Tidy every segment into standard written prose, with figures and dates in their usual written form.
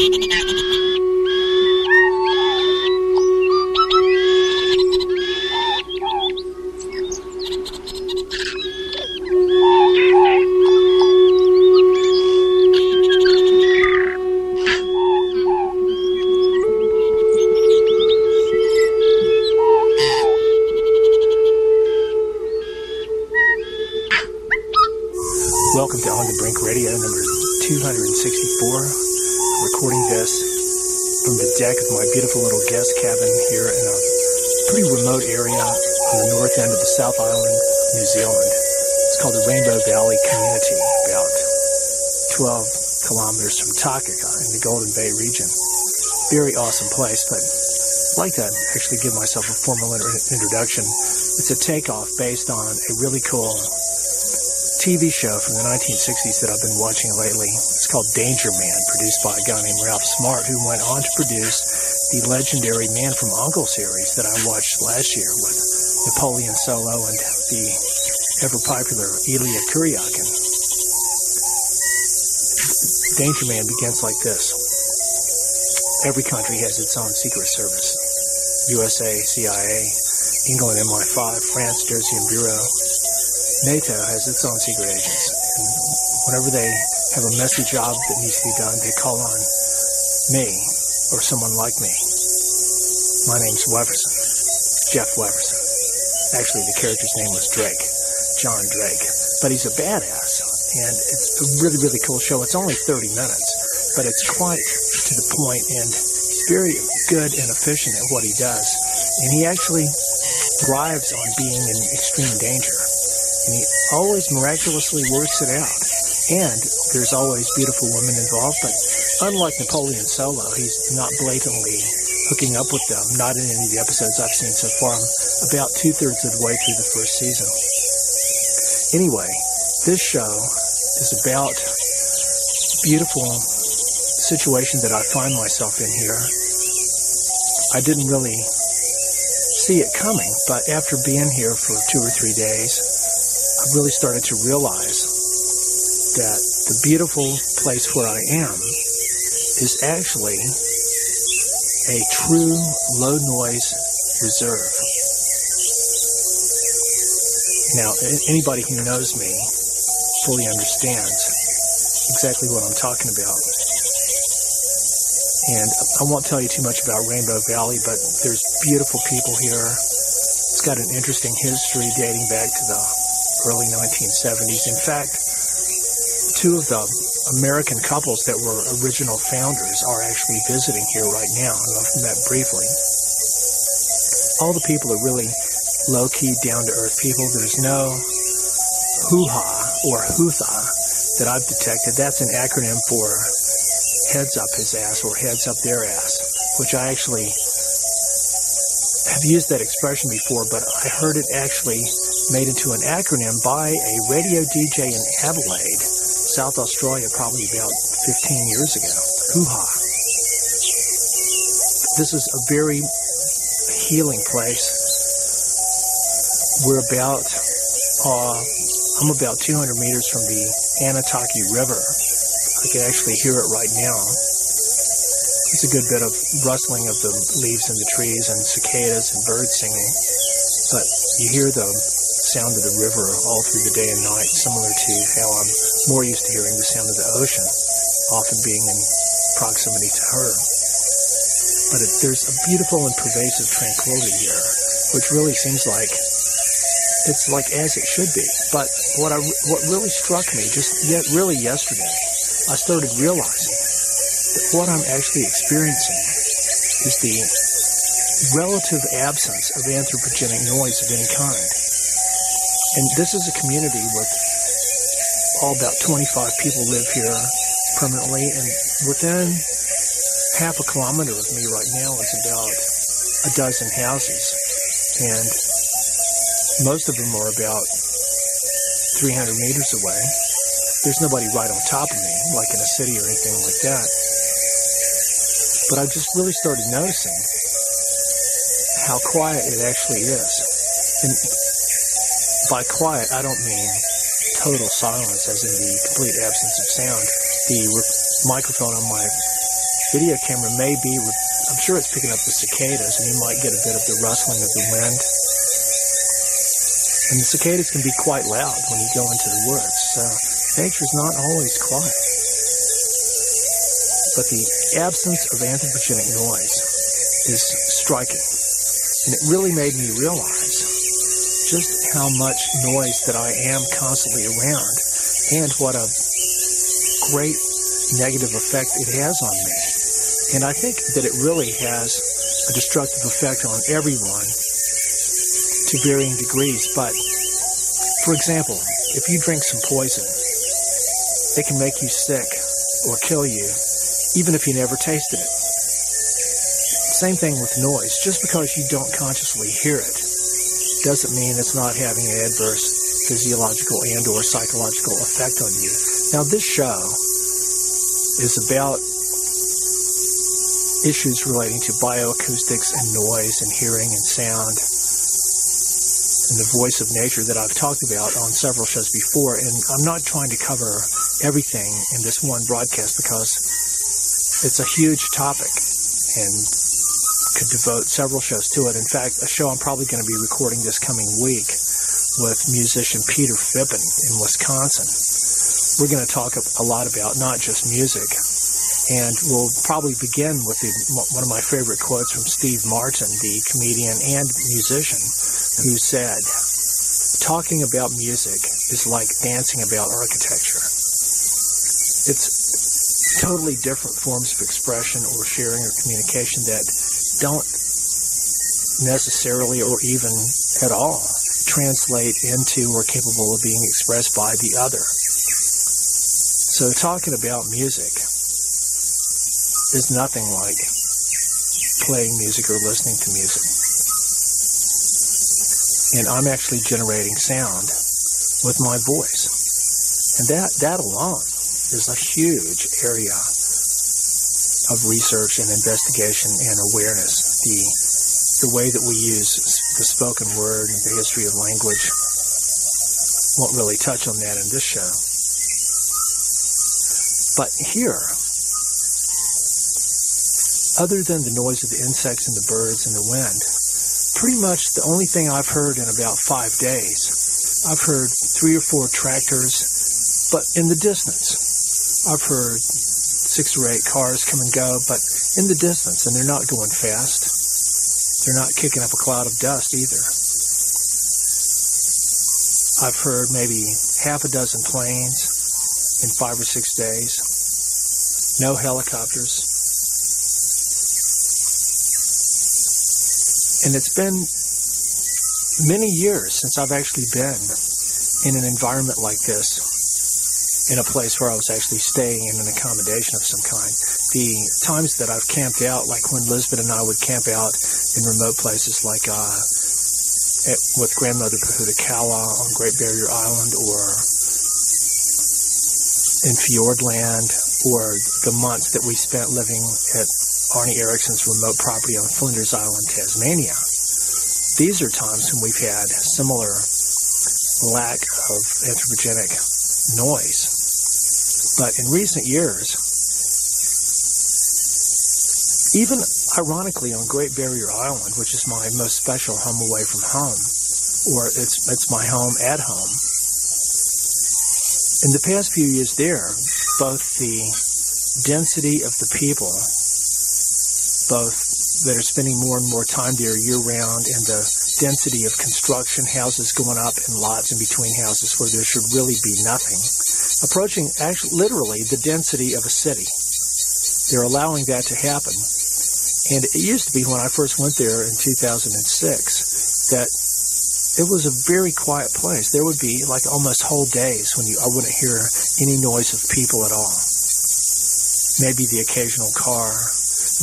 Welcome to On the Brink Radio number 264. I'm recording this from the deck of my beautiful little guest cabin here in a pretty remote area on the north end of the South Island, New Zealand. It's called the Rainbow Valley Community, about 12 kilometers from Takaka in the Golden Bay region. Very awesome place, but I'd like to actually give myself a formal introduction. It's a takeoff based on a really cool TV show from the 1960s that I've been watching lately. It's called Danger Man, produced by a guy named Ralph Smart, who went on to produce the legendary Man from U.N.C.L.E. series that I watched last year with Napoleon Solo and the ever-popular Elia Kuryakin. Danger Man begins like this. Every country has its own secret service. USA, CIA, England MI5, France, Deuxième Bureau. NATO has its own secret agents, and whenever they have a messy job that needs to be done, they call on me, or someone like me. My name's Wefferson, Jeff Wefferson. Actually, the character's name was Drake, John Drake, but he's a badass, and it's a really, really cool show. It's only 30 minutes, but it's quite to the point, and he's very good and efficient at what he does, and he actually thrives on being in extreme danger. And he always miraculously works it out. And there's always beautiful women involved, but unlike Napoleon Solo, he's not blatantly hooking up with them, not in any of the episodes I've seen so far. I'm about 2/3 of the way through the first season. Anyway, this show is about a beautiful situation that I find myself in here. I didn't really see it coming, but after being here for 2 or 3 days, I really started to realize that the beautiful place where I am is actually a true low-noise reserve. Now, anybody who knows me fully understands exactly what I'm talking about. And I won't tell you too much about Rainbow Valley, but there's beautiful people here. It's got an interesting history dating back to the early 1970s. In fact, 2 of the American couples that were original founders are actually visiting here right now, and I've met briefly. All the people are really low-key, down-to-earth people. There's no hoo-ha or hootha that I've detected. That's an acronym for heads up his ass or heads up their ass, which I actually have used that expression before, but I heard it actually made into an acronym by a radio DJ in Adelaide, South Australia, probably about 15 years ago. Hoo-ha. This is a very healing place. I'm about 200 meters from the Anataki River. I can actually hear it right now. It's a good bit of rustling of the leaves in the trees and cicadas and birds singing. But you hear the sound of the river all through the day and night, similar to how I'm more used to hearing the sound of the ocean, often being in proximity to her. But there's a beautiful and pervasive tranquility here, which really seems like it's like as it should be. But what really struck me really yesterday, I started realizing that what I'm actually experiencing is the relative absence of anthropogenic noise of any kind. And this is a community with all about 25 people live here permanently, and within half a kilometer of me right now is about a dozen houses, and most of them are about 300 meters away. There's nobody right on top of me, like in a city or anything like that. But I just really started noticing how quiet it actually is. And by quiet, I don't mean total silence, as in the complete absence of sound. The microphone on my video camera may be, I'm sure it's picking up the cicadas, and you might get a bit of the rustling of the wind. And the cicadas can be quite loud when you go into the woods, so nature's not always quiet. But the absence of anthropogenic noise is striking, and it really made me realize just how much noise that I am constantly around, and what a great negative effect it has on me. And I think that it really has a destructive effect on everyone to varying degrees. But, for example, if you drink some poison, it can make you sick or kill you, even if you never tasted it. Same thing with noise. Just because you don't consciously hear it doesn't mean it's not having an adverse physiological and or psychological effect on you. Now, this show is about issues relating to bioacoustics and noise and hearing and sound and the voice of nature that I've talked about on several shows before. And I'm not trying to cover everything in this one broadcast because it's a huge topic and could devote several shows to it. In fact, a show I'm probably going to be recording this coming week with musician Peter Fippen in Wisconsin. We're going to talk a lot about not just music, and we'll probably begin with one of my favorite quotes from Steve Martin, the comedian and musician, who said, "Talking about music is like dancing about architecture." It's totally different forms of expression or sharing or communication that don't necessarily or even at all translate into or capable of being expressed by the other. So talking about music is nothing like playing music or listening to music. And I'm actually generating sound with my voice. And that alone is a huge area of research and investigation and awareness. The way that we use the spoken word and the history of language. Won't really touch on that in this show. But here, other than the noise of the insects and the birds and the wind, pretty much the only thing I've heard in about 5 days, I've heard 3 or 4 tractors, but in the distance. I've heard 6 or 8 cars come and go, but in the distance, and they're not going fast. They're not kicking up a cloud of dust either. I've heard maybe half a dozen planes in 5 or 6 days. No helicopters. And it's been many years since I've actually been in an environment like this, in a place where I was actually staying in an accommodation of some kind. The times that I've camped out, like when Lisbeth and I would camp out in remote places like with grandmother Pahudakawa on Great Barrier Island, or in Fiordland, or the months that we spent living at Arnie Erickson's remote property on Flinders Island, Tasmania. These are times when we've had similar lack of anthropogenic noise. But in recent years, even ironically on Great Barrier Island, which is my most special home away from home, or it's my home at home, in the past few years there, both the density of the people, both that are spending more and more time there year-round, and the density of construction, houses going up in lots in between houses where there should really be nothing, approaching actually literally the density of a city. They're allowing that to happen. And it used to be, when I first went there in 2006, that it was a very quiet place. There would be like almost whole days when I wouldn't hear any noise of people at all. Maybe the occasional car,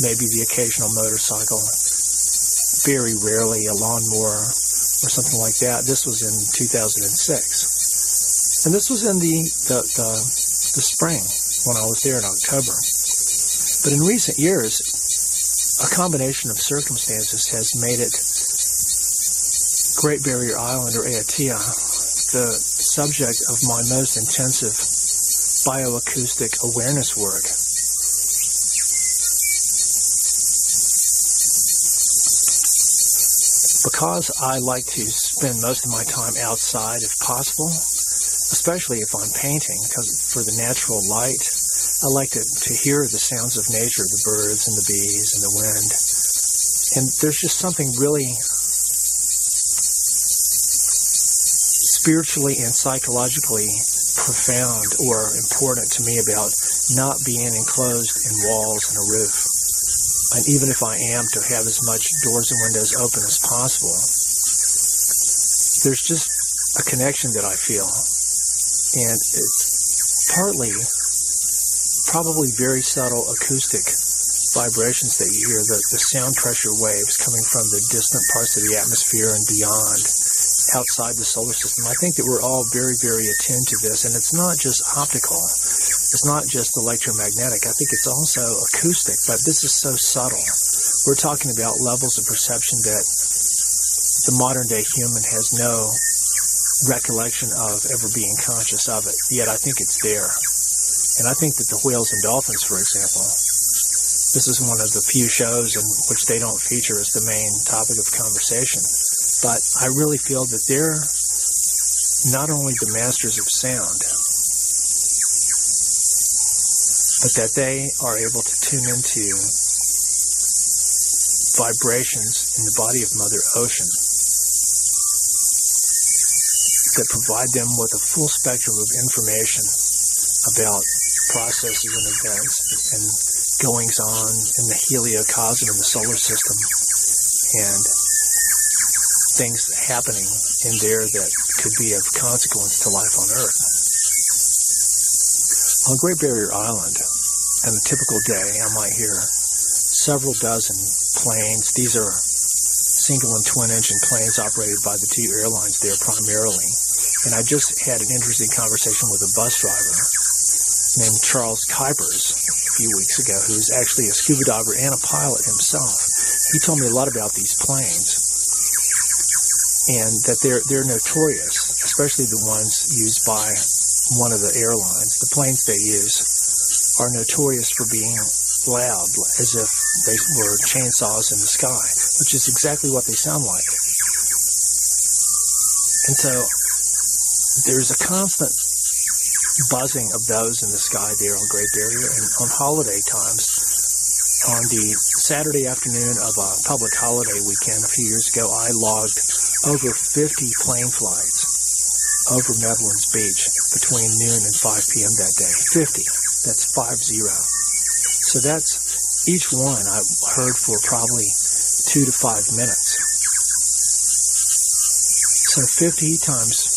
maybe the occasional motorcycle, very rarely a lawnmower or something like that. This was in 2006. And this was in the spring when I was there in October. But in recent years, a combination of circumstances has made it Great Barrier Island, or Aotea, the subject of my most intensive bioacoustic awareness work. because I like to spend most of my time outside if possible, especially if I'm painting, because for the natural light, I like to hear the sounds of nature, the birds and the bees and the wind. And there's just something really spiritually and psychologically profound or important to me about not being enclosed in walls and a roof. And even if I am to have as much doors and windows open as possible, there's just a connection that I feel. And it's partly probably very subtle acoustic vibrations that you hear, the sound pressure waves coming from the distant parts of the atmosphere and beyond, outside the solar system. I think that we're all very, very attuned to this, and it's not just optical. It's not just electromagnetic. I think it's also acoustic, but this is so subtle. We're talking about levels of perception that the modern day human has no recollection of ever being conscious of it, yet I think it's there. And I think that the whales and dolphins, for example, this is one of the few shows in which they don't feature as the main topic of conversation, but I really feel that they're not only the masters of sound, but that they are able to tune into vibrations in the body of Mother Ocean that provide them with a full spectrum of information about processes and events and goings-on in the heliocosm in the solar system and things happening in there that could be of consequence to life on Earth. On Great Barrier Island, on a typical day, I might hear several dozen planes. These are single and twin-engine planes operated by the two airlines there primarily. And I just had an interesting conversation with a bus driver named Charles Kuipers a few weeks ago, who's actually a scuba diver and a pilot himself. He told me a lot about these planes, and that they're notorious, especially the ones used by one of the airlines. The planes they use are notorious for being loud, as if they were chainsaws in the sky, which is exactly what they sound like. And so there's a constant buzzing of those in the sky there on Great Barrier. And on holiday times, on the Saturday afternoon of a public holiday weekend a few years ago, I logged over 50 plane flights over Medlands Beach between noon and 5 p.m. that day. 50. That's 50. So that's each one I heard for probably 2 to 5 minutes. So 50 times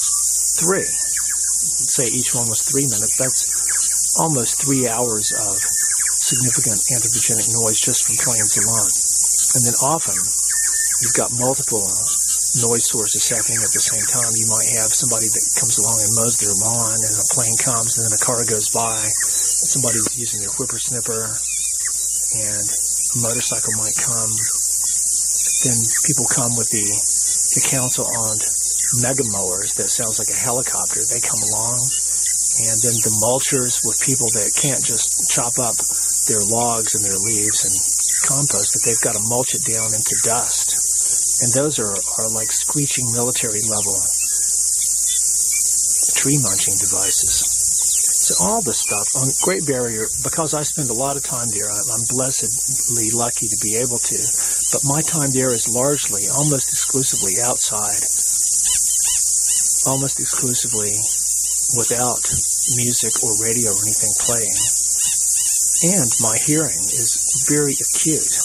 3. Let's say each one was 3 minutes. That's almost 3 hours of significant anthropogenic noise just from planes alone. And then often you've got multiple noise sources happening at the same time. You might have somebody that comes along and mows their lawn, and a plane comes, and then a car goes by, and somebody's using their whippersnapper, and a motorcycle might come. Then people come with the council-owned mega mowers that sounds like a helicopter. They come along, and then the mulchers with people that can't just chop up their logs and their leaves and compost, but they've got to mulch it down into dust. And those are like screeching military level tree munching devices. So all this stuff on Great Barrier, because I spend a lot of time there, I'm blessedly lucky to be able to, but my time there is largely, almost exclusively outside, almost exclusively without music or radio or anything playing. And my hearing is very acute.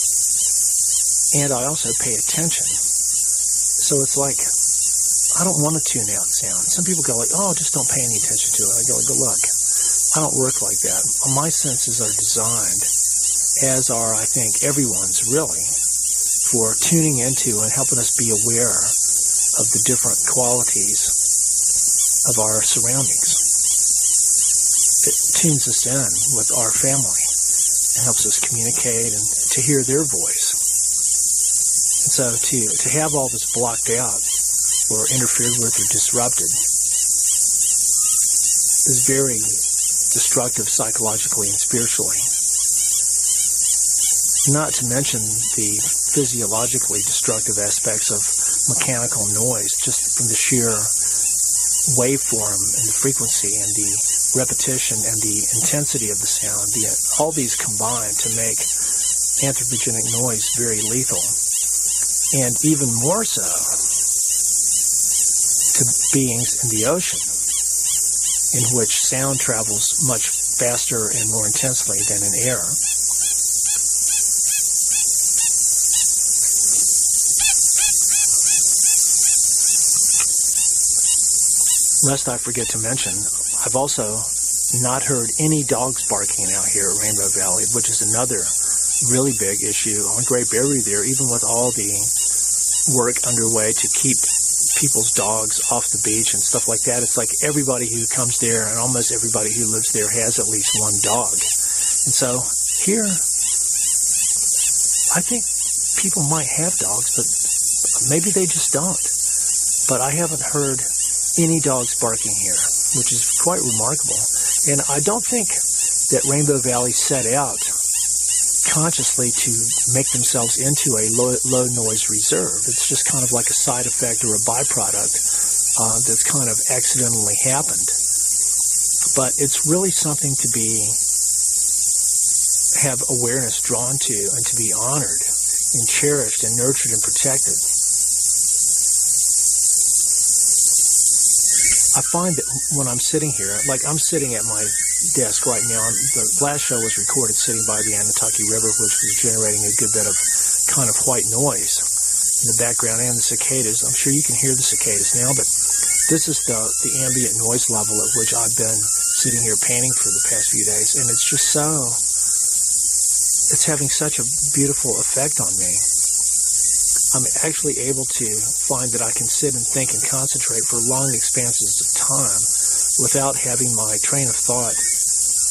And I also pay attention. So it's like, I don't want to tune out sound. Some people go like, oh, just don't pay any attention to it. I go, look, I don't work like that. My senses are designed, as are, I think, everyone's really, for tuning into and helping us be aware of the different qualities of our surroundings. It tunes us in with our family and helps us communicate and to hear their voice. And so to have all this blocked out or interfered with or disrupted is very destructive psychologically and spiritually. Not to mention the physiologically destructive aspects of mechanical noise just from the sheer waveform and the frequency and the repetition and the intensity of the sound. All these combine to make anthropogenic noise very lethal, and even more so to beings in the ocean, in which sound travels much faster and more intensely than in air. Lest I forget to mention, I've also not heard any dogs barking out here at Rainbow Valley, which is another really big issue on Great Barrier there, even with all the work underway to keep people's dogs off the beach and stuff like that. It's like everybody who comes there and almost everybody who lives there has at least one dog. And so here, I think people might have dogs, but maybe they just don't. But I haven't heard any dogs barking here, which is quite remarkable. And I don't think that Rainbow Valley set out consciously to make themselves into a low noise reserve. It's just kind of like a side effect or a byproduct that's kind of accidentally happened. But it's really something to have awareness drawn to and to be honored and cherished and nurtured and protected. I find that when I'm sitting here, like I'm sitting at my desk right now, the last show was recorded sitting by the Anataki River, which was generating a good bit of kind of white noise in the background, and the cicadas. I'm sure you can hear the cicadas now, but this is the ambient noise level at which I've been sitting here painting for the past few days, and it's just it's having such a beautiful effect on me. I'm actually able to find that I can sit and think and concentrate for long expanses of time without having my train of thought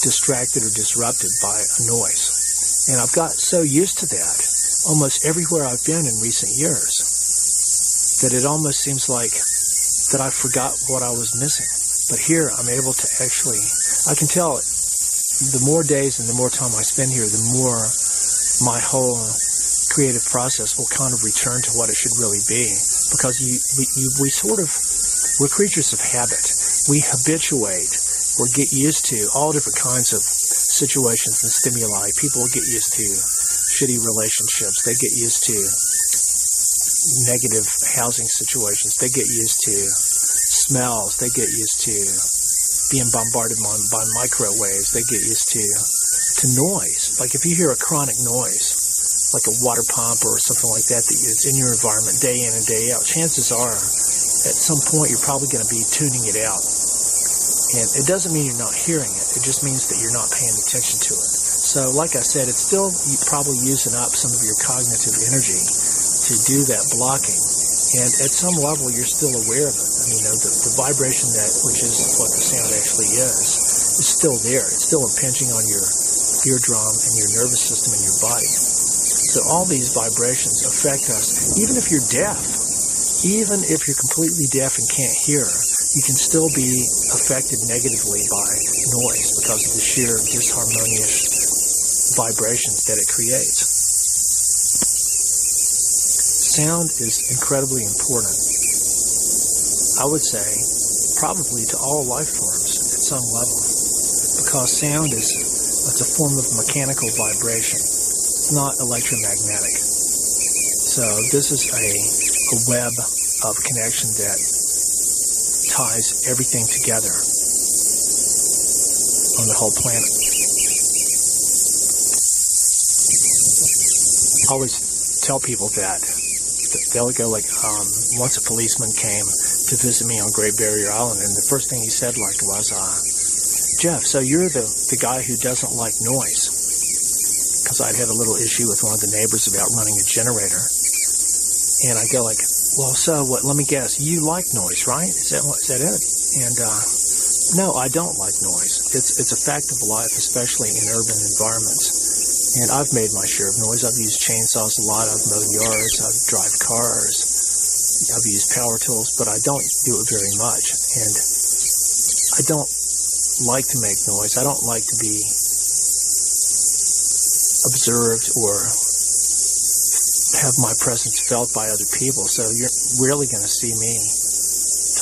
distracted or disrupted by a noise. And I've got so used to that almost everywhere I've been in recent years that it almost seems like that I forgot what I was missing. But here I'm able to actually, I can tell the more days and the more time I spend here, the more my whole creative process will kind of return to what it should really be, because we're creatures of habit. We habituate or get used to all different kinds of situations and stimuli. People get used to shitty relationships. They get used to negative housing situations. They get used to smells. They get used to being bombarded by microwaves. They get used to noise. Like if you hear a chronic noise, like a water pump or something like that is in your environment day in and day out, chances are at some point you're probably going to be tuning it out. And it doesn't mean you're not hearing it. It just means that you're not paying attention to it. So like I said, it's still probably using up some of your cognitive energy to do that blocking. And at some level, you're still aware of it. I mean, the vibration which is what the sound actually is still there. It's still impinging on your eardrum and your nervous system and your body. So all these vibrations affect us. Even if you're deaf, even if you're completely deaf and can't hear, you can still be affected negatively by noise because of the sheer disharmonious vibrations that it creates. Sound is incredibly important. I would say probably to all life forms at some level, because sound it's a form of mechanical vibration. It's not electromagnetic. So this is a web of connection that ties everything together on the whole planet. I always tell people that they'll go like, once a policeman came to visit me on Great Barrier Island, and the first thing he said was, Jeff, so you're the guy who doesn't like noise. Because I'd had a little issue with one of the neighbors about running a generator. And I go like, well, so what? Let me guess. You like noise, right? Is that it? And no, I don't like noise. It's a fact of life, especially in urban environments. And I've made my share of noise. I've used chainsaws a lot. I've mowed yards. I've drive cars. I've used power tools, but I don't do it very much. And I don't like to make noise. I don't like to be observed or have my presence felt by other people. So you're rarely going to see me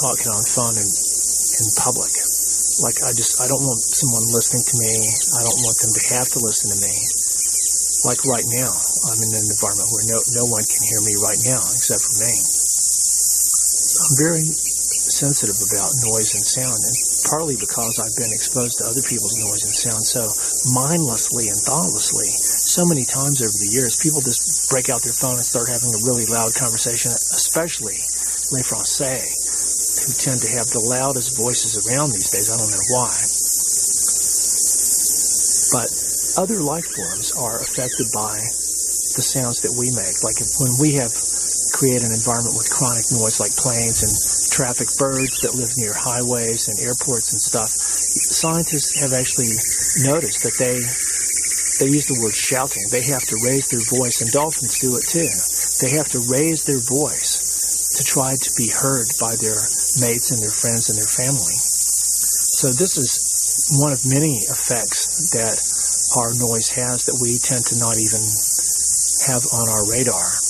talking on phone in public. Like, I don't want someone listening to me. I don't want them to have to listen to me. Like right now, I'm in an environment where no one can hear me right now except for me. I'm very sensitive about noise and sound, and partly because I've been exposed to other people's noise and sound so mindlessly and thoughtlessly. So many times over the years, people just break out their phone and start having a really loud conversation, especially les Français, who tend to have the loudest voices around these days. I don't know why. But other life forms are affected by the sounds that we make. Like when we have created an environment with chronic noise like planes and traffic, birds that live near highways and airports and stuff, scientists have actually noticed that they use the word shouting. They have to raise their voice, and dolphins do it too. They have to raise their voice to try to be heard by their mates and their friends and their family. So this is one of many effects that our noise has that we tend to not even have on our radar.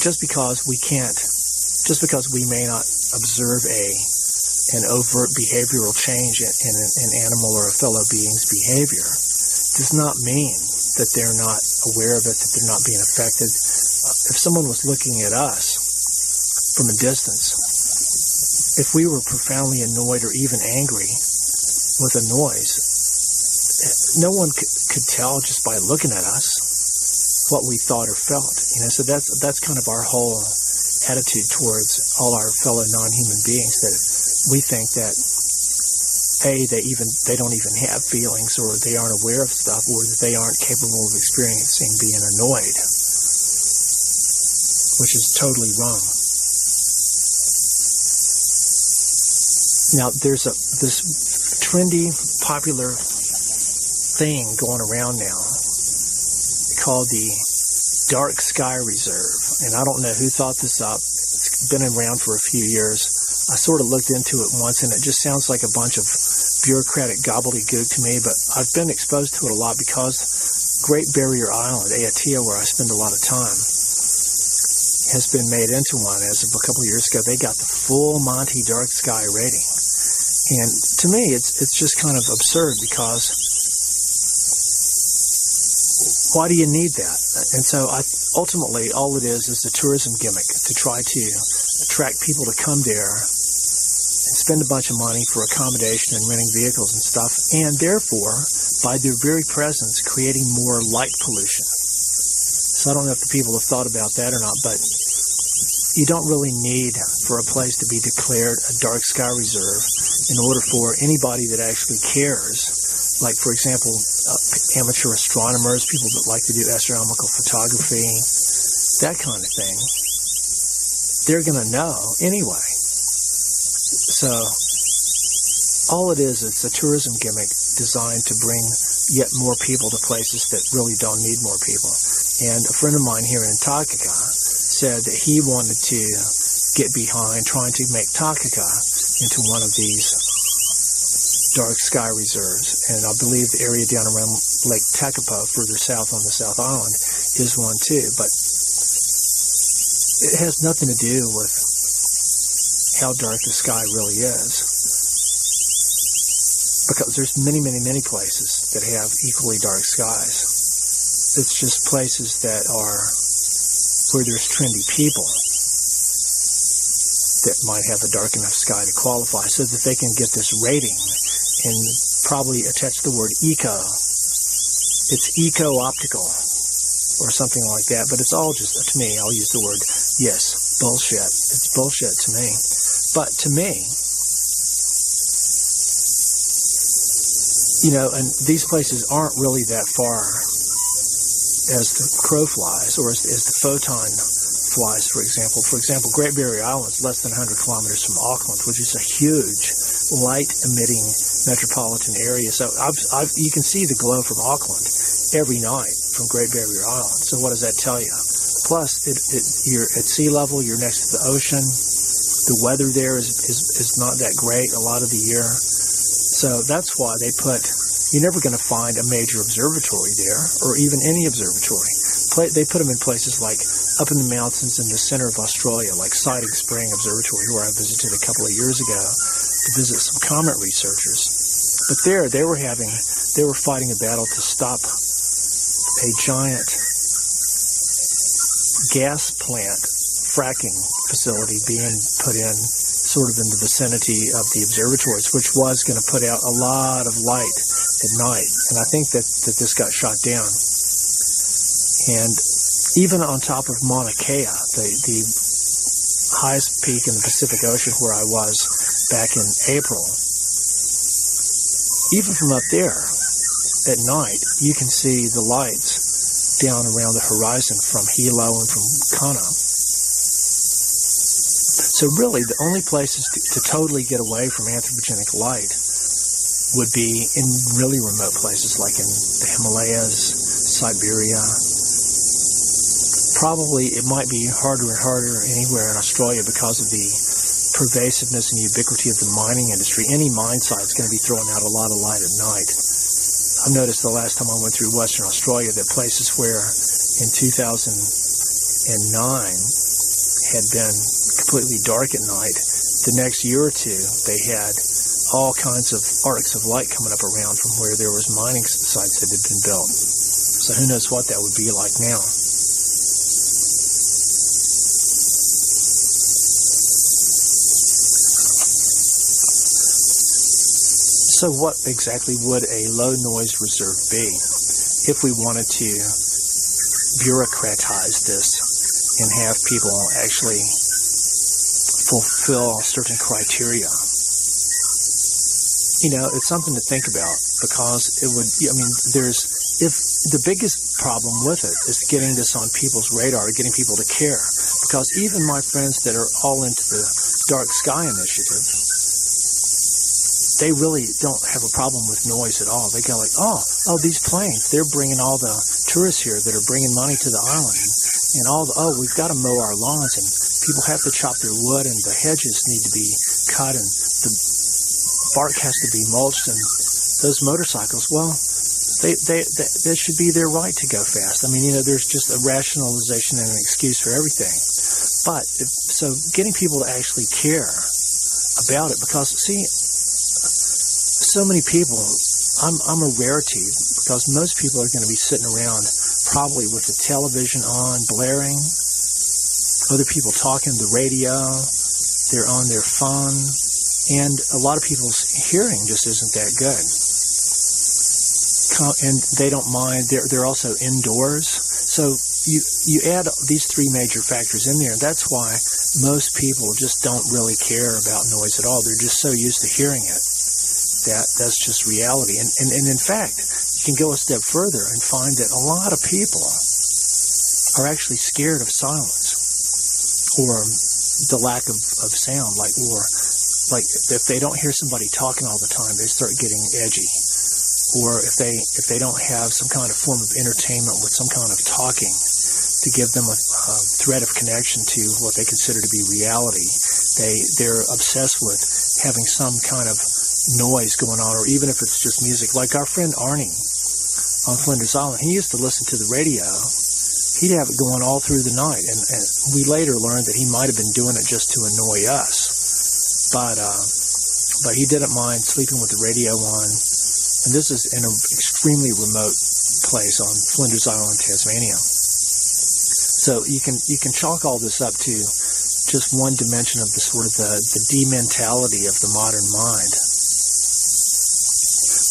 Just because we may not observe an overt behavioral change in an animal or a fellow being's behavior does not mean that they're not aware of it, that they're not being affected. If someone was looking at us from a distance, if we were profoundly annoyed or even angry with a noise, no one could tell just by looking at us what we thought or felt. So that's kind of our whole attitude towards all our fellow non-human beings, that we think that they don't even have feelings, or they aren't aware of stuff, or that they aren't capable of experiencing being annoyed, which is totally wrong. Now, there's this trendy, popular thing going around now called the Dark Sky Reserve. And I don't know who thought this up. It's been around for a few years. I sort of looked into it once, and it just sounds like a bunch of bureaucratic gobbledygook to me, but I've been exposed to it a lot because Great Barrier Island, Aitea, where I spend a lot of time, has been made into one. As of a couple of years ago, they got the full Monty Dark Sky rating. And to me, it's just kind of absurd, because why do you need that? And so ultimately, all it is a tourism gimmick to try to attract people to come there and spend a bunch of money for accommodation and renting vehicles and stuff, and therefore, by their very presence, creating more light pollution. So I don't know if the people have thought about that or not, but you don't really need for a place to be declared a dark sky reserve in order for anybody that actually cares, like, for example, amateur astronomers, people that like to do astronomical photography, that kind of thing, they're going to know anyway. So all it is, it's a tourism gimmick designed to bring yet more people to places that really don't need more people. And a friend of mine here in Takaka said that he wanted to get behind trying to make Takaka into one of these dark sky reserves. And I believe the area down around Lake Tekapo, further south on the South Island, is one too. But it has nothing to do with how dark the sky really is, because there's many, many, many places that have equally dark skies. It's just places that are where there's trendy people that might have a dark enough sky to qualify, so that they can get this rating and probably attach the word eco. It's eco-optical or something like that, but it's all just, to me, I'll use the word, yes, bullshit. It's bullshit to me. But to me, and these places aren't really that far as the crow flies, or as the photon flies, for example. For example, Great Barrier Island is less than 100 kilometers from Auckland, which is a huge light-emitting metropolitan area. So you can see the glow from Auckland every night from Great Barrier Island. So what does that tell you? Plus, you're at sea level, you're next to the ocean. The weather there is not that great a lot of the year. So that's why they put You're never going to find a major observatory there, or even any observatory. They put them in places like up in the mountains in the center of Australia, like Siding Spring Observatory, where I visited a couple of years ago to visit some comet researchers. But there, they were fighting a battle to stop a giant gas plant fracking facility being put in sort of in the vicinity of the observatories, which was going to put out a lot of light at night. And I think that this got shot down. And even on top of Mauna Kea, the highest peak in the Pacific Ocean where I was back in April, even from up there at night, you can see the lights down around the horizon from Hilo and from Kana. So really, the only places to totally get away from anthropogenic light would be in really remote places like in the Himalayas, Siberia. Probably it might be harder and harder anywhere in Australia because of the pervasiveness and ubiquity of the mining industry. Any mine site's going to be throwing out a lot of light at night. I've noticed the last time I went through Western Australia that places where in 2009 had been completely dark at night, the next year or two they had all kinds of arcs of light coming up around from where there was mining sites that had been built. So who knows what that would be like now. So what exactly would a low noise reserve be if we wanted to bureaucratize this and have people actually fulfill certain criteria? You know, it's something to think about, because it would, I mean, if the biggest problem with it is getting this on people's radar, getting people to care, because even my friends that are all into the Dark Sky Initiative, they really don't have a problem with noise at all. They go like, oh, these planes, they're bringing all the tourists here that are bringing money to the island, and we've got to mow our lawns, and people have to chop their wood, and the hedges need to be cut, and the bark has to be mulched, and those motorcycles, well, they should be their right to go fast. I mean, you know, there's just a rationalization and an excuse for everything. But, so getting people to actually care about it, because, see, so many people, I'm a rarity, because most people are going to be sitting around probably with the television on, blaring, other people talking, the radio, they're on their phone, and a lot of people's hearing just isn't that good. And they don't mind, they're also indoors. So you add these three major factors in there, and that's why most people just don't really care about noise at all. They're just so used to hearing it. That's just reality. And in fact, you can go a step further and find that a lot of people are actually scared of silence, or the lack of sound, like if they don't hear somebody talking all the time, they start getting edgy. Or if they don't have some kind of form of entertainment with some kind of talking to give them a thread of connection to what they consider to be reality, they're obsessed with having some kind of noise going on, or even if it's just music. Like our friend Arnie on Flinders Island, he used to listen to the radio. He'd have it going all through the night, and we later learned that he might have been doing it just to annoy us. But he didn't mind sleeping with the radio on, and this is in an extremely remote place on Flinders Island, Tasmania. So you can chalk all this up to just one dimension of the sort of the de-mentality of the modern mind.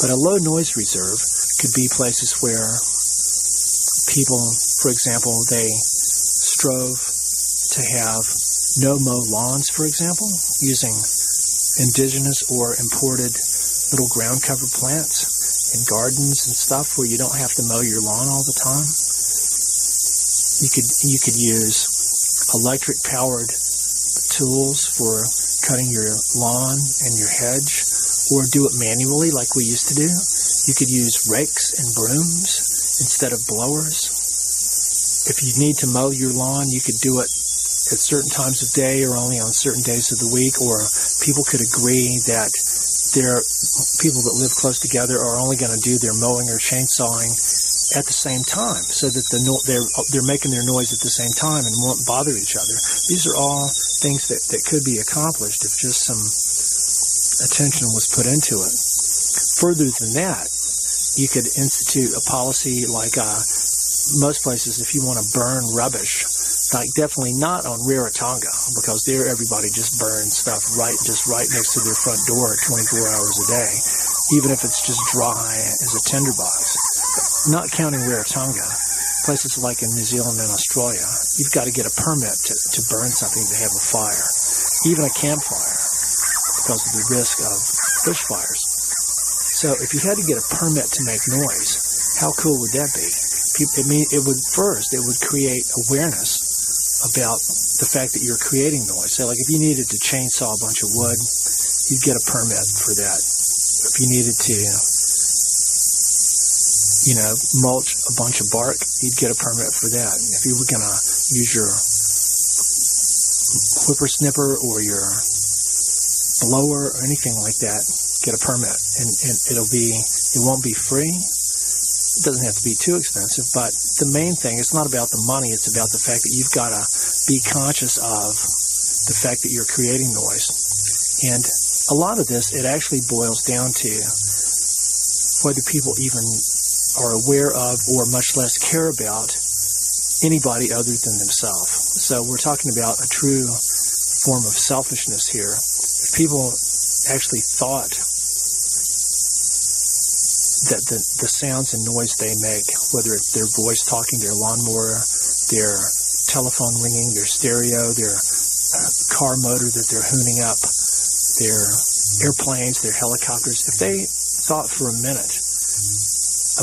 But a low noise reserve could be places where people, for example, they strove to have no-mow lawns, for example, using indigenous or imported little ground cover plants in gardens and stuff where you don't have to mow your lawn all the time. You could use electric powered tools for cutting your lawn and your hedge, or do it manually like we used to do. You could use rakes and brooms instead of blowers. If you need to mow your lawn, you could do it at certain times of day or only on certain days of the week, or people could agree that people that live close together are only going to do their mowing or chainsawing at the same time, so that they're making their noise at the same time and won't bother each other. These are all things that could be accomplished if just some attention was put into it. Further than that, you could institute a policy like most places, if you want to burn rubbish, like definitely not on Rarotonga, because there everybody just burns stuff right next to their front door 24 hours a day, even if it's just dry as a tinderbox. Not counting Rarotonga, places like in New Zealand and Australia, you've got to get a permit to burn something to have a fire, even a campfire, because of the risk of bushfires. So if you had to get a permit to make noise, how cool would that be? It would create awareness about the fact that you're creating noise. So like if you needed to chainsaw a bunch of wood, you'd get a permit for that. If you needed to, mulch a bunch of bark, you'd get a permit for that. If you were going to use your whippersnipper or your blower or anything like that, get a permit. And it won't be free. It doesn't have to be too expensive, but the main thing, it's not about the money, it's about the fact that you've got to be conscious of the fact that you're creating noise. And a lot of this, it actually boils down to whether people even are aware of or much less care about anybody other than themselves. So we're talking about a true form of selfishness here. If people actually thought that the sounds and noise they make, whether it's their voice talking, their lawnmower, their telephone ringing, their stereo, their car motor that they're hooning up, their airplanes, their helicopters, if they thought for a minute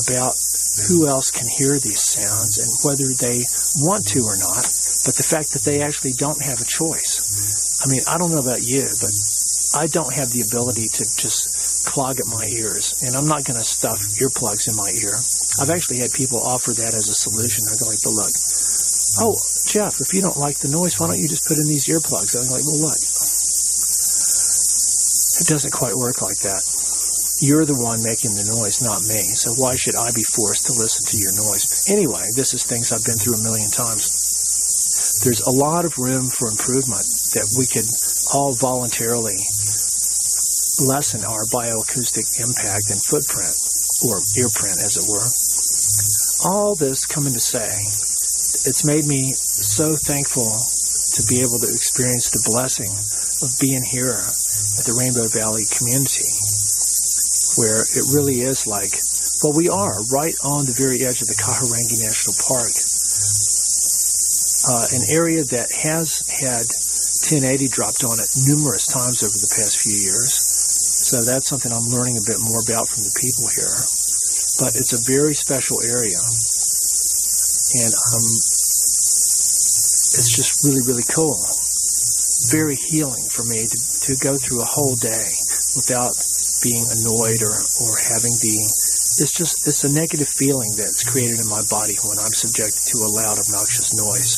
about who else can hear these sounds and whether they want to or not, but the fact that they actually don't have a choice. I mean, I don't know about you, but I don't have the ability to just clog up my ears, and I'm not going to stuff earplugs in my ear. I've actually had people offer that as a solution. They're like, but look, oh, Jeff, if you don't like the noise, why don't you just put in these earplugs? I'm like, well, look, it doesn't quite work like that. You're the one making the noise, not me, so why should I be forced to listen to your noise? Anyway, this is things I've been through a million times. There's a lot of room for improvement that we could all voluntarily lessen our bioacoustic impact and footprint, or earprint as it were. All this coming to say, it's made me so thankful to be able to experience the blessing of being here at the Rainbow Valley community, where it really is like, well, we are right on the very edge of the Kahurangi National Park, an area that has had 1080 dropped on it numerous times over the past few years. So that's something I'm learning a bit more about from the people here. But it's a very special area. And it's just really, really cool. Very healing for me to go through a whole day without being annoyed or having it's a negative feeling that's created in my body when I'm subjected to a loud, obnoxious noise.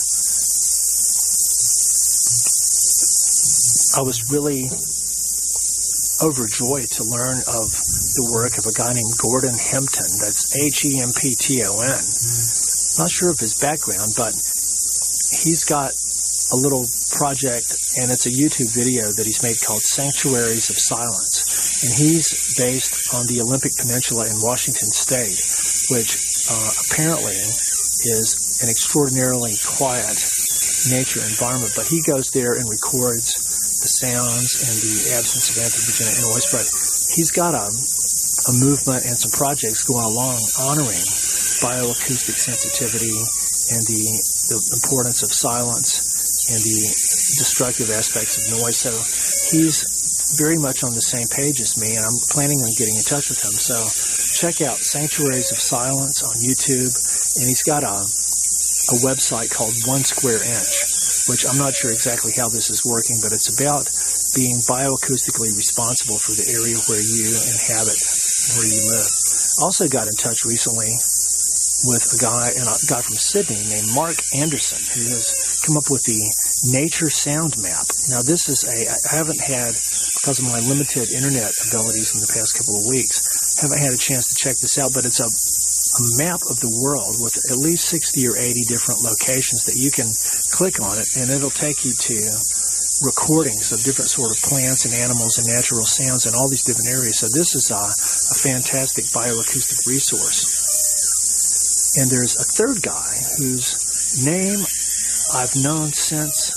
I was really overjoyed to learn of the work of a guy named Gordon Hempton. That's Hempton. Not sure of his background, but he's got a little project, and it's a YouTube video that he's made called Sanctuaries of Silence. And he's based on the Olympic Peninsula in Washington State, which apparently is an extraordinarily quiet nature environment. But he goes there and records the sounds and the absence of anthropogenic noise. But he's got a movement and some projects going along honoring bioacoustic sensitivity and the importance of silence and the destructive aspects of noise. So he's very much on the same page as me, and I'm planning on getting in touch with him. So check out Sanctuaries of Silence on YouTube, and he's got a website called 1 Square Inch, which I'm not sure exactly how this is working, but it's about being bioacoustically responsible for the area where you inhabit, where you live. Also got in touch recently with a guy from Sydney named Mark Anderson, who has come up with the Nature Sound Map. Now this is I haven't had because of my limited internet abilities in the past couple of weeks, haven't had a chance to check this out, but it's a map of the world with at least 60 or 80 different locations that you can click on it, and it'll take you to recordings of different sort of plants and animals and natural sounds in all these different areas. So this is a fantastic bioacoustic resource. And there's a third guy whose name I've known since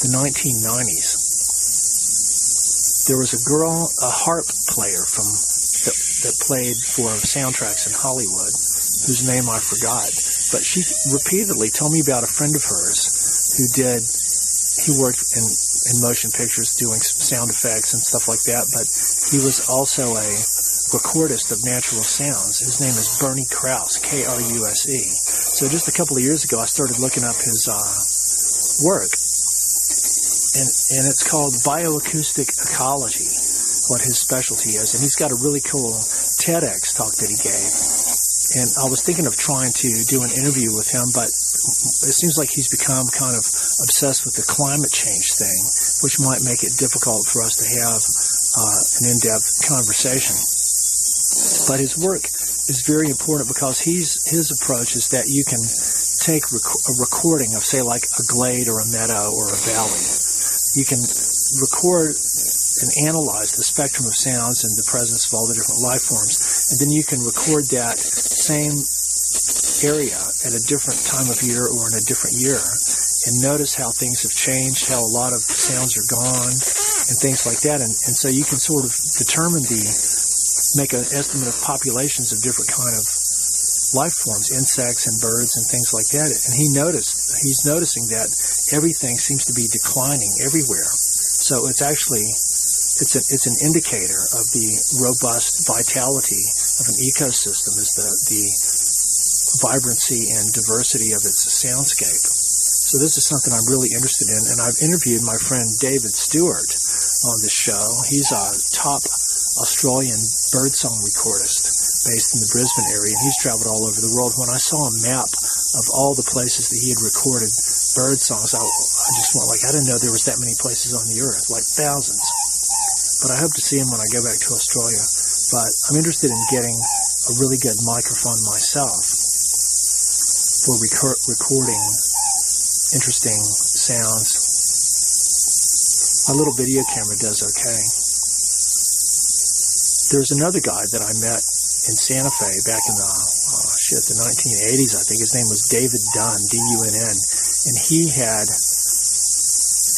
the 1990s. There was a girl, a harp player that played for soundtracks in Hollywood, whose name I forgot. But she repeatedly told me about a friend of hers who he worked in motion pictures doing sound effects and stuff like that, but he was also a recordist of natural sounds. His name is Bernie Krause, Kruse. So just a couple of years ago, I started looking up his work, and it's called Bioacoustic Ecology, what his specialty is. And he's got a really cool TEDx talk that he gave. And I was thinking of trying to do an interview with him, but it seems like he's become kind of obsessed with the climate change thing, which might make it difficult for us to have an in-depth conversation. But his work is very important because his approach is that you can take a recording of, say, like a glade or a meadow or a valley. You can record and analyze the spectrum of sounds and the presence of all the different life forms, and then you can record that same area at a different time of year or in a different year, and notice how things have changed, how a lot of sounds are gone, and things like that. And so you can sort of make an estimate of populations of different kind of life forms, insects and birds and things like that. And he's noticing that everything seems to be declining everywhere. So it's actually, it's an indicator of the robust vitality of an ecosystem, is the vibrancy and diversity of its soundscape. So this is something I'm really interested in, and I've interviewed my friend David Stewart on this show. He's a top Australian birdsong recordist based in the Brisbane area, and he's traveled all over the world. When I saw a map of all the places that he had recorded bird songs, I just went like, I didn't know there was that many places on the earth, like thousands. But I hope to see him when I go back to Australia. But I'm interested in getting a really good microphone myself for recording interesting sounds. My little video camera does okay. There's another guy that I met in Santa Fe back in the 1980s, I think. His name was David Dunn, D-U-N-N, and he had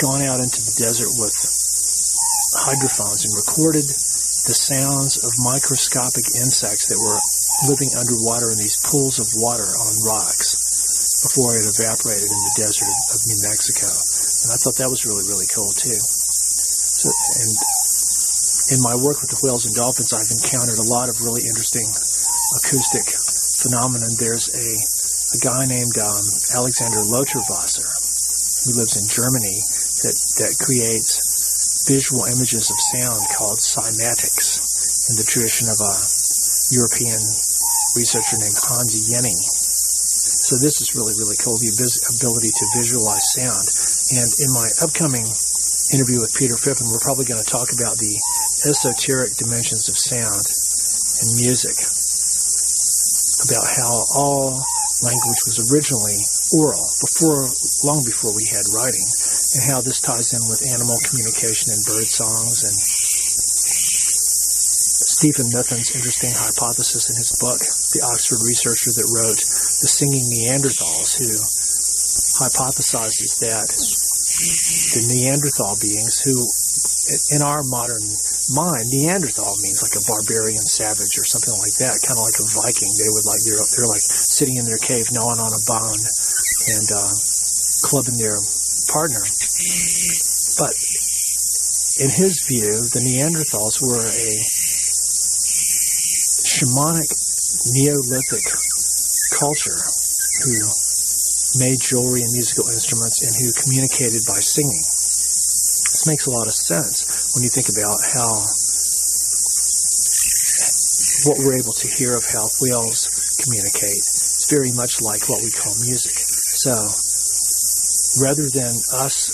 gone out into the desert with hydrophones and recorded the sounds of microscopic insects that were living underwater in these pools of water on rocks before it evaporated in the desert of New Mexico. And I thought that was really, really cool too. So, and in my work with the whales and dolphins, I've encountered a lot of really interesting acoustic phenomena. There's a guy named Alexander Locherwasser, who lives in Germany, that creates visual images of sound called cymatics in the tradition of a European researcher named Hans Jenning. So this is really, really cool, the ability to visualize sound. And in my upcoming interview with Peter Phippen, we're probably going to talk about the esoteric dimensions of sound and music, about how all language was originally oral, long before we had writing, and how this ties in with animal communication and bird songs. And Stephen Mithen's interesting hypothesis in his book, the Oxford researcher that wrote The Singing Neanderthals, who hypothesizes that the Neanderthal beings, who in our modern mind, Neanderthal means like a barbarian savage or something like that, kind of like a Viking. They're like sitting in their cave gnawing on a bone and clubbing their partner. But in his view, the Neanderthals were a shamanic Neolithic culture who made jewelry and musical instruments and who communicated by singing. This makes a lot of sense when you think about what we're able to hear of how whales communicate. It's very much like what we call music. So rather than us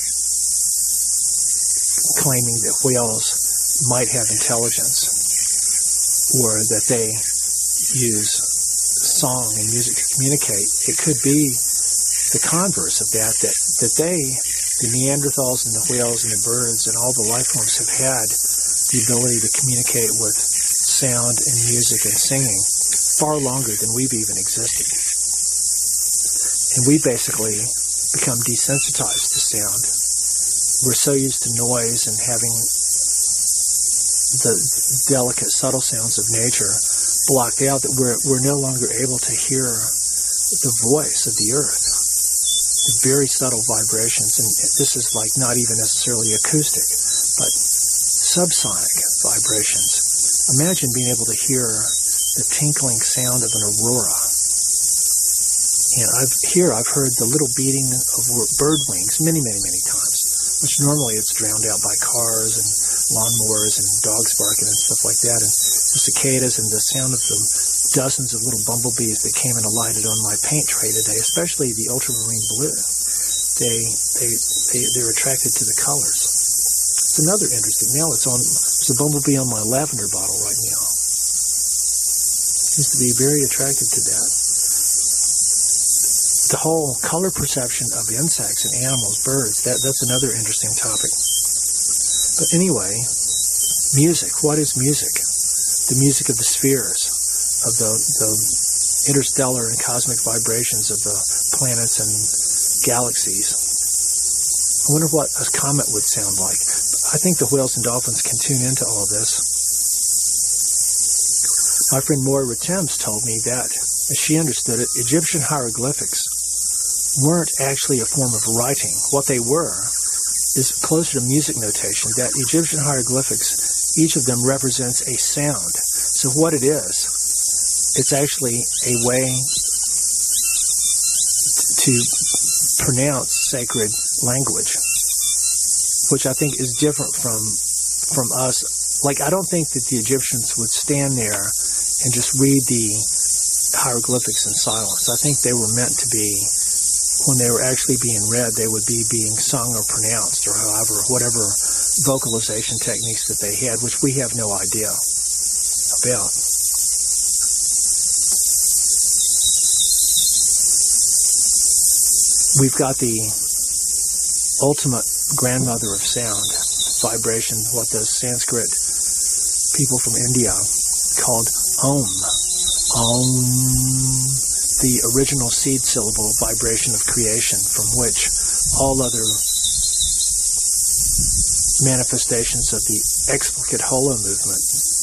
claiming that whales might have intelligence, or that they use song and music to communicate. It could be the converse of that they, the Neanderthals and the whales and the birds and all the life forms, have had the ability to communicate with sound and music and singing far longer than we've even existed. And we basically become desensitized to sound. We're so used to noise and having the delicate, subtle sounds of nature blocked out that we're no longer able to hear the voice of the earth. The very subtle vibrations, and this is like not even necessarily acoustic, but subsonic vibrations. Imagine being able to hear the tinkling sound of an aurora. And I've heard the little beating of bird wings many, many, many times, which normally it's drowned out by cars and lawnmowers and dogs barking and stuff like that. And the cicadas and the sound of the dozens of little bumblebees that came and alighted on my paint tray today, especially the ultramarine blue. They're attracted to the colors. It's another interesting. Now there's a bumblebee on my lavender bottle right now. Seems to be very attracted to that. The whole color perception of insects and animals, birds, that's another interesting topic. But anyway, music. What is music? The music of the spheres, of the interstellar and cosmic vibrations of the planets and galaxies. I wonder what a comet would sound like. I think the whales and dolphins can tune into all of this. My friend Moira Thames told me that, as she understood it, Egyptian hieroglyphics weren't actually a form of writing. What they were is closer to music notation, that Egyptian hieroglyphics, each of them represents a sound. So what it is, it's actually a way to pronounce sacred language, which I think is different from us. Like, I don't think that the Egyptians would stand there and just read the hieroglyphics in silence. I think they were meant to be, when they were actually being read, they would be being sung or pronounced, or however, whatever vocalization techniques that they had, which we have no idea about. We've got the ultimate grandmother of sound, vibration, what the Sanskrit people from India called Om. Om, the original seed syllable vibration of creation, from which all other manifestations of the explicate holo movement,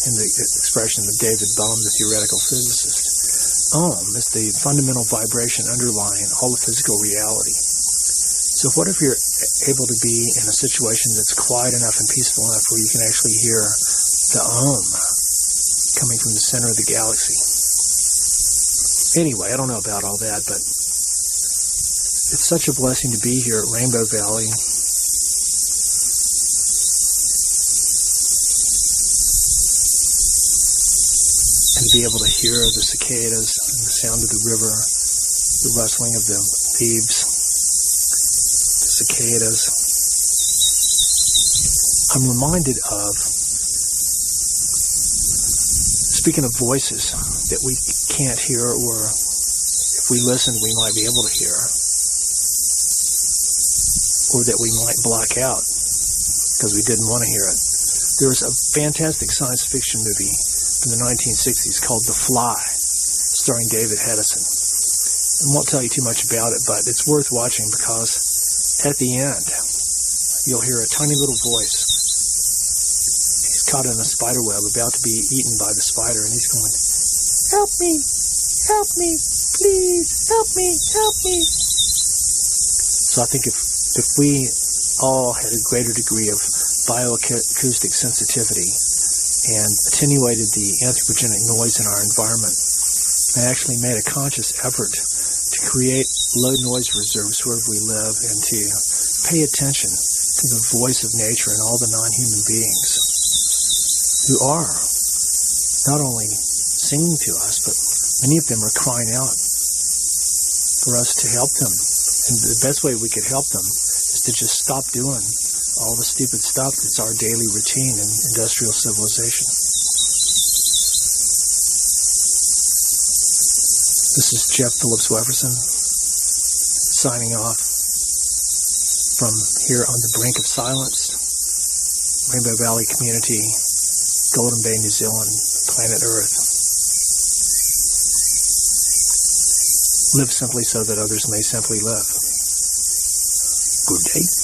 in the expression of David Bohm, the theoretical physicist. Om is the fundamental vibration underlying all the physical reality. So what if you're able to be in a situation that's quiet enough and peaceful enough where you can actually hear the Om coming from the center of the galaxy? Anyway, I don't know about all that, but it's such a blessing to be here at Rainbow Valley. And be able to hear the cicadas and the sound of the river, the rustling of the leaves, the cicadas. I'm reminded of, speaking of voices that we can't hear, or if we listen we might be able to hear, or that we might block out because we didn't want to hear it. There was a fantastic science fiction movie in the 1960s called The Fly, starring David Hedison. I won't tell you too much about it, but it's worth watching, because at the end, you'll hear a tiny little voice. He's caught in a spider web, about to be eaten by the spider, and he's going, "Help me! Help me! Please! Help me! Help me!" So I think if we all had a greater degree of bioacoustic sensitivity and attenuated the anthropogenic noise in our environment, and actually made a conscious effort to create low noise reserves wherever we live, and to pay attention to the voice of nature and all the non-human beings who are not only singing to us, but many of them are crying out for us to help them. And the best way we could help them is to just stop doing all the stupid stuff that's our daily routine in industrial civilization. This is Jeff Phillips Wefferson, signing off from here on the brink of silence, Rainbow Valley Community, Golden Bay, New Zealand, planet Earth. Live simply so that others may simply live. Good day.